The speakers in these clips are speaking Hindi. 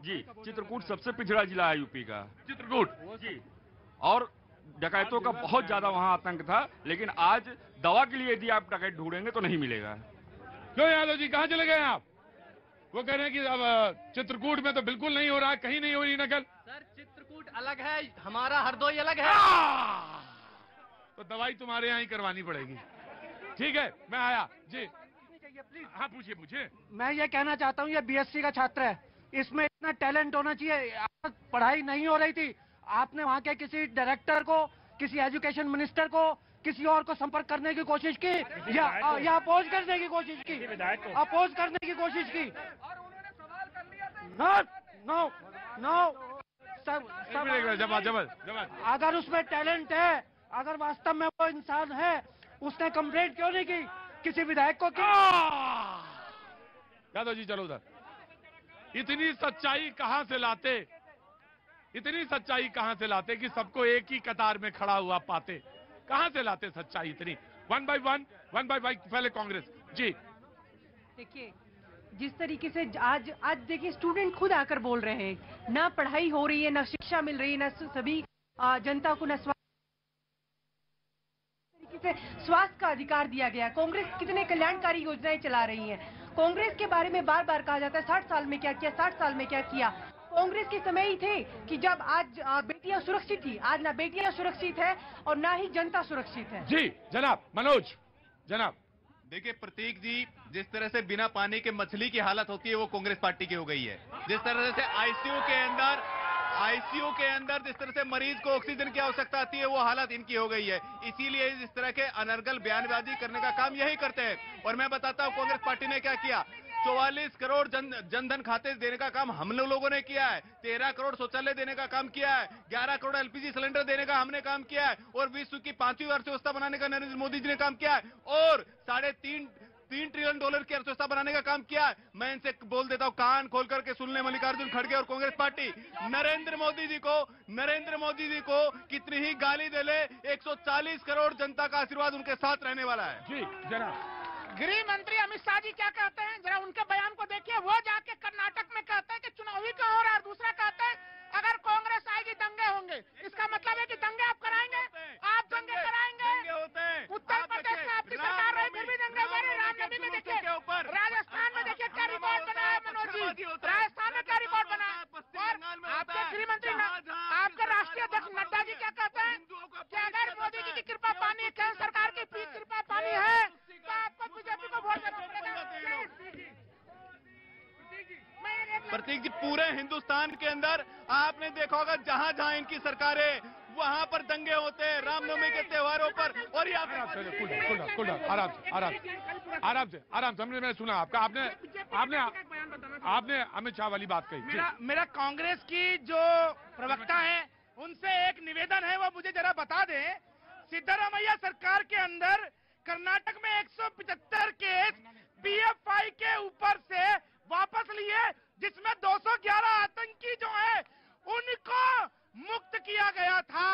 जी, चित्रकूट सबसे पिछड़ा जिला है यूपी का। चित्रकूट जी, और डकैतों का बहुत ज्यादा वहाँ आतंक था, लेकिन आज दवा के लिए यदि आप डकैत ढूंढेंगे तो नहीं मिलेगा। क्यों यादव जी, कहाँ चले गए आप? वो कह रहे हैं कि अब चित्रकूट में तो बिल्कुल नहीं हो रहा है, कहीं नहीं हो रही नकल। सर चित्रकूट अलग है, हमारा हरदोई अलग है। तो दवाई तुम्हारे यहाँ ही करवानी पड़ेगी। ठीक है, मैं आया जी। हाँ पूछिए पूछिए। मैं ये कहना चाहता हूँ, ये बीएससी का छात्र है, इसमें इतना टैलेंट होना चाहिए। पढ़ाई नहीं हो रही थी, आपने वहाँ के किसी डायरेक्टर को, किसी एजुकेशन मिनिस्टर को, किसी और को संपर्क करने की कोशिश की या अपोज करने की कोशिश की, अपोज करने की कोशिश की? नो नो अगर उसमें टैलेंट है, अगर वास्तव में वो इंसान है, उसने कंप्लेंट क्यों नहीं की किसी विधायक को? यादव जी चलो उधर। इतनी सच्चाई कहां से लाते, इतनी सच्चाई कहां से लाते कि सबको एक ही कतार में खड़ा हुआ पाते? कहां से लाते सच्चाई इतनी? वन बाय वन पहले कांग्रेस जी। देखिए जिस तरीके से आज देखिए स्टूडेंट खुद आकर बोल रहे हैं, ना पढ़ाई हो रही है, ना शिक्षा मिल रही है, ना सभी जनता को ना से स्वास्थ्य का अधिकार दिया गया। कांग्रेस कितने कल्याणकारी योजनाएं चला रही है। कांग्रेस के बारे में बार बार कहा जाता है 60 साल में क्या किया, 60 साल में क्या किया। कांग्रेस के समय ही थे कि जब आज बेटियां सुरक्षित थी, आज ना बेटियां सुरक्षित है और ना ही जनता सुरक्षित है। जी जनाब मनोज जनाब। देखिए प्रतीक जी, जिस तरह से बिना पानी के मछली की हालत होती है वो कांग्रेस पार्टी की हो गई है। जिस तरह से आईसीयू के अंदर जिस तरह से मरीज को ऑक्सीजन की आवश्यकता आती है वो हालत इनकी हो गई है। इसीलिए इस तरह के अनर्गल बयानबाजी करने का काम यही करते हैं। और मैं बताता हूं कांग्रेस पार्टी ने क्या किया। 44 करोड़ जनधन खाते देने का काम हम लोगों ने किया है, 13 करोड़ शौचालय देने का काम किया है, 11 करोड़ एलपीजी सिलेंडर देने का हमने काम किया है, और विश्व की 5वीं अर्थव्यवस्था बनाने का नरेंद्र मोदी जी ने काम किया है, और $3.5 ट्रिलियन की अर्थव्यवस्था बनाने का काम किया है। मैं इनसे बोल देता हूं, कान खोल करके सुन ले मल्लिकार्जुन खड़गे और कांग्रेस पार्टी। नरेंद्र मोदी जी को कितनी ही गाली दे ले, 140 करोड़ जनता का आशीर्वाद उनके साथ रहने वाला है। जी जनाब। गृह मंत्री अमित शाह जी क्या कहते हैं, जरा उनके बयान को देखिए। वो जाके कर्नाटक में कहते हैं कि चुनावी का हो रहा है, और दूसरा कहते हैं अगर कांग्रेस आएगी दंगे होंगे। इसका मतलब है कि दंगे आप कराएंगे, आप दंगे कराएंगे। उत्तर प्रदेश में आपकी सरकार रही फिर भी दंगे हो रहे। रामनवमी में देखिए, राजस्थान में देखिए क्या रिकॉर्ड बना है मनोज जी, राजस्थान में क्या रिकॉर्ड बना है। और आपके गृह मंत्री आपके राष्ट्रीय अध्यक्ष नड्डा जी क्या कहते हैं कि अगर मोदी जी की कृपा पानी है, केंद्र सरकार की कृपा पानी है, तो आपको बीजेपी को वोट देना पड़ेगा। प्रतीक जी, पूरे हिंदुस्तान के अंदर आपने देखा होगा जहां जहां इनकी सरकारें, वहां पर दंगे होते हैं रामनवमी के त्योहारों पर। और ये आराम से हमने सुना आपका, आपने अमित शाह वाली बात कही। मेरा कांग्रेस की जो प्रवक्ता है उनसे एक निवेदन है, वो मुझे जरा बता दें। सिद्धरामैया सरकार के अंदर कर्नाटक में 175 केस पीएफआई के ऊपर से वापस लिए, जिसमें 211 आतंकी जो है उनको मुक्त किया गया था।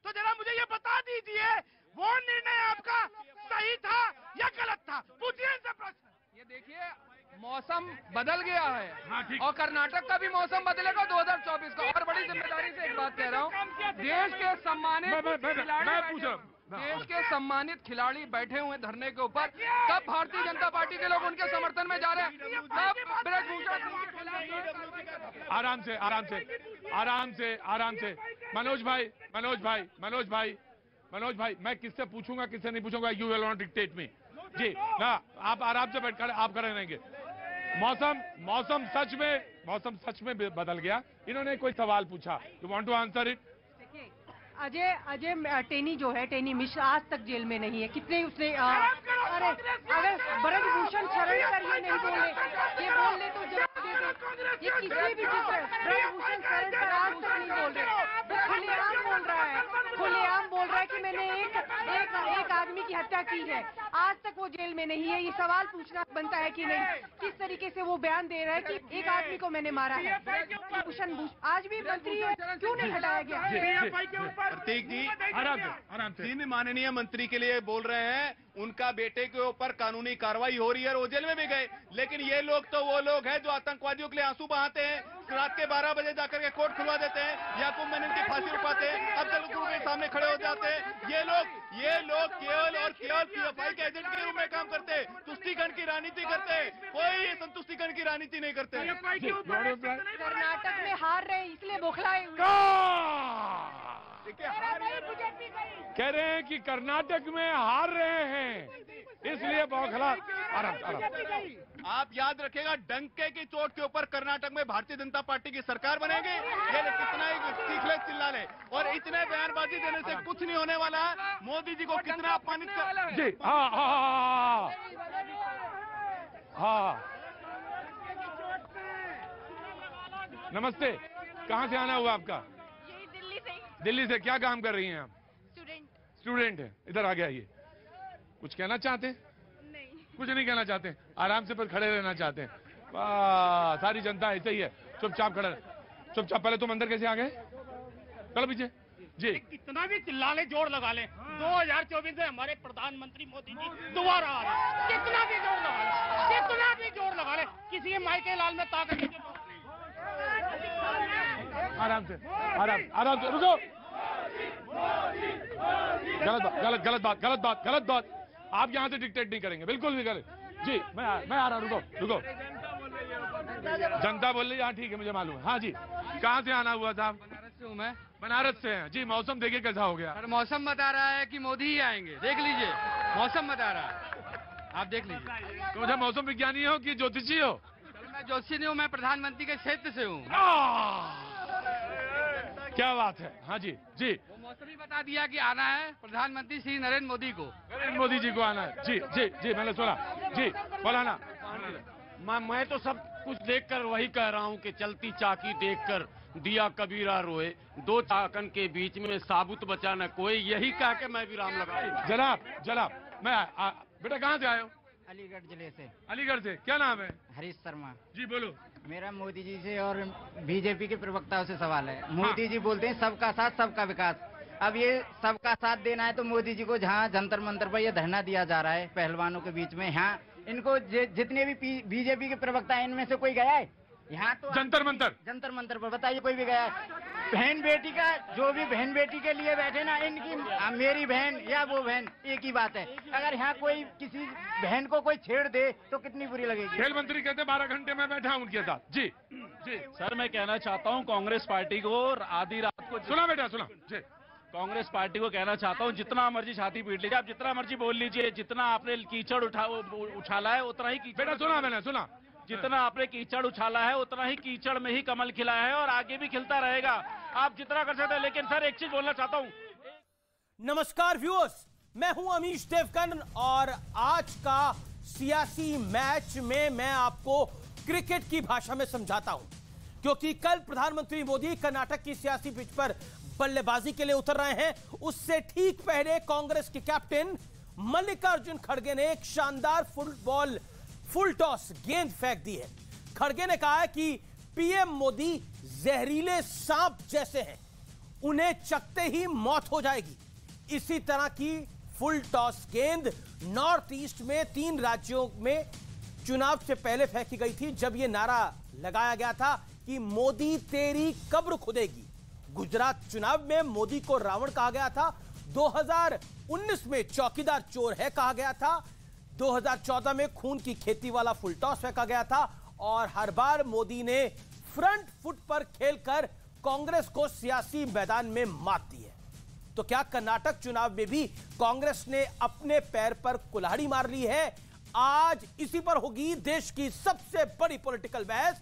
तो जरा मुझे ये बता दीजिए, वो निर्णय आपका सही था या गलत था? पूछिए इनसे प्रश्न। ये देखिए मौसम बदल गया है, और कर्नाटक का भी मौसम बदलेगा 2024 का। और बड़ी जिम्मेदारी से एक बात कह रहा हूँ, देश के सम्मानित खिलाड़ी बैठे हुए धरने के ऊपर, कब भारतीय जनता पार्टी के लोग उनके समर्थन में जा रहे हैं, तब ब्रजभूषण आराम से मनोज भाई मैं किससे पूछूंगा किससे नहीं पूछूंगा, यू विल नॉट डिक्टेट मी। जी ना, आप आराम से बैठकर आप कर रहेंगे। मौसम सच में बदल गया। इन्होंने कोई सवाल पूछा, you want to answer it? Ajay Teni जो है, टेनी मिश्र आज तक जेल में नहीं है। कितने उसने अरे अगर ब्रजभूषण शरण कर ये नहीं बोले, ये बोल ले तो जवाब दे दे। ये किसी भी चीज ब्रजभूषण शरण पर आज तक नहीं बोल रहे, वो खुलेआम बोल रहा है। खुलेआम बोल रहा है कि मैंने एक आदमी की हत्या की है। आज तक वो जेल में नहीं है। ये सवाल पूछना बनता है कि नहीं, किस तरीके से वो बयान दे रहा है कि एक आदमी को मैंने मारा है। भूषण आज भी मंत्री है, क्यों नहीं हटाया गया? प्रतीक जी आराम से तीन माननीय मंत्री के लिए बोल रहे हैं, उनका बेटे के ऊपर कानूनी कार्रवाई हो रही है, वो जेल में भी गए। लेकिन ये लोग तो वो लोग हैं जो आतंकवादियों के लिए आंसू बहाते हैं, रात के 12 बजे जाकर के कोर्ट खुलवा देते हैं, याकूब मेनन की फांसी रुकवाते हैं, अफजल गुरु के सामने खड़े हो जाते हैं। ये लोग केवल और केवल पीएफआई के एजेंट के रूप में काम करते हैं, तुष्टीकरण की राजनीति करते हैं, कोई संतुष्टीकरण की राजनीति नहीं करते। कर्नाटक में हार रहे इसलिए बौखलाए कह रहे हैं कि कर्नाटक में हार रहे हैं इसलिए बौखला। आराम। आप याद रखिएगा, डंके की चोट के ऊपर कर्नाटक में भारतीय जनता पार्टी की सरकार बनेगी। ये कितना ही चीखले चिल्ला ले और इतने बयानबाजी देने से कुछ नहीं होने वाला है। मोदी जी को कितना अपमानित कर। जी हाँ। नमस्ते, कहाँ से आना हुआ आपका? दिल्ली से। क्या काम कर रही हैं आप? स्टूडेंट है। इधर आ गया। ये कुछ कहना चाहते हैं? नहीं, कुछ नहीं कहना चाहते, आराम से पर खड़े रहना चाहते हैं। वाह, सारी जनता ऐसे ही है, चुपचाप खड़े। चुपचाप। पहले तुम अंदर कैसे आ गए? चलो पीछे। जी कितना भी चिल्ला ले, जोर लगा ले, 2024 में हमारे प्रधानमंत्री मोदी जी दोबारा आ रहे। कितना भी जोर लगा ले, किसी के माइके लाल में ताकत नहीं। आराम से। रुको। गलत बात। आप यहाँ से डिक्टेट नहीं करेंगे, बिल्कुल भी गलत। जी मैं आ रहा हूँ। रुको। जनता बोल रही है। हाँ ठीक है, मुझे मालूम है। हाँ जी, कहाँ से आना हुआ साहब? बनारस से हूँ मैं। बनारस से हैं जी। मौसम देखिए कैसा हो गया। सर मौसम बता रहा है कि मोदी ही आएंगे, देख लीजिए। मौसम बता रहा है, आप देख लीजिए। तो मुझे मौसम विज्ञानी हो कि ज्योतिषी हो? मैं जोशी नहीं हूँ, मैं प्रधानमंत्री के क्षेत्र से हूँ। क्या बात है। हाँ जी। वो मौसम ही बता दिया कि आना है प्रधानमंत्री श्री नरेंद्र मोदी को। नरेंद्र मोदी जी को आना है। जी मैंने सुना। जी बोला ना। मैं तो सब कुछ देखकर वही कह रहा हूँ कि चलती चाकी देखकर दिया कबीरा रोए, दो चाकन के बीच में साबुत बचा न कोई, यही कह के मैं विराम लगा। जनाब मैं बेटा कहाँ से आए हो? अलीगढ़ जिले से। अलीगढ़ से। क्या नाम है? हरीश शर्मा। जी बोलो। मेरा मोदी जी से और बीजेपी के प्रवक्ताओं से सवाल है। मोदी जी बोलते हैं सबका साथ सबका विकास। अब ये सबका साथ देना है तो मोदी जी को जहाँ जंतर मंतर पर ये धरना दिया जा रहा है पहलवानों के बीच में, यहाँ इनको जितने भी बीजेपी के प्रवक्ता हैं इनमें से कोई गया है यहाँ? तो जंतर मंतर पर बताइए, कोई भी गया है? बहन बेटी का जो भी बहन बेटी के लिए बैठे ना, इनकी मेरी बहन या वो बहन एक ही बात है। अगर यहाँ कोई किसी बहन को कोई छेड़ दे तो कितनी बुरी लगेगी। खेल मंत्री कहते 12 घंटे में बैठा हूँ उनके साथ। जी सर मैं कहना चाहता हूँ कांग्रेस पार्टी को, आधी रात को सुना बेटा सुना। जी कांग्रेस पार्टी को कहना चाहता हूँ, जितना मर्जी छाती पीट लीजिए, आप जितना मर्जी बोल लीजिए, जितना आपने कीचड़ उछाला है उतना ही बेटा सुना मैंने सुना। जितना आपने कीचड़ उछाला है उतना ही कीचड़ में ही कमल खिला है और आगे भी खिलता रहेगा। आप जितना कर सकते हैं। लेकिन सर एक चीज बोलना चाहता हूँ। नमस्कार व्यूअर्स, मैं हूं अमीश देवगन और आज का सियासी मैच में मैं आपको क्रिकेट की भाषा में समझाता हूं, क्योंकि कल प्रधानमंत्री मोदी कर्नाटक की सियासी पिच पर बल्लेबाजी के लिए उतर रहे हैं। उससे ठीक पहले कांग्रेस के कैप्टन मल्लिकार्जुन खड़गे ने एक शानदार फुल टॉस गेंद फेंक दी है। खड़गे ने कहा है कि पीएम मोदी जहरीले सांप जैसे हैं, उन्हें चखते ही मौत हो जाएगी। इसी तरह की फुल टॉस गेंद नॉर्थ ईस्ट में 3 राज्यों में चुनाव से पहले फेंकी गई थी, जब यह नारा लगाया गया था कि मोदी तेरी कब्र खुदेगी। गुजरात चुनाव में मोदी को रावण कहा गया था, 2019 में चौकीदार चोर है कहा गया था, 2014 में खून की खेती वाला फुल टॉस फेंका गया था और हर बार मोदी ने फ्रंट फुट पर खेलकर कांग्रेस को सियासी मैदान में मात दी है। तो क्या कर्नाटक चुनाव में भी कांग्रेस ने अपने पैर पर कुल्हाड़ी मार ली है? आज इसी पर होगी देश की सबसे बड़ी पॉलिटिकल बहस।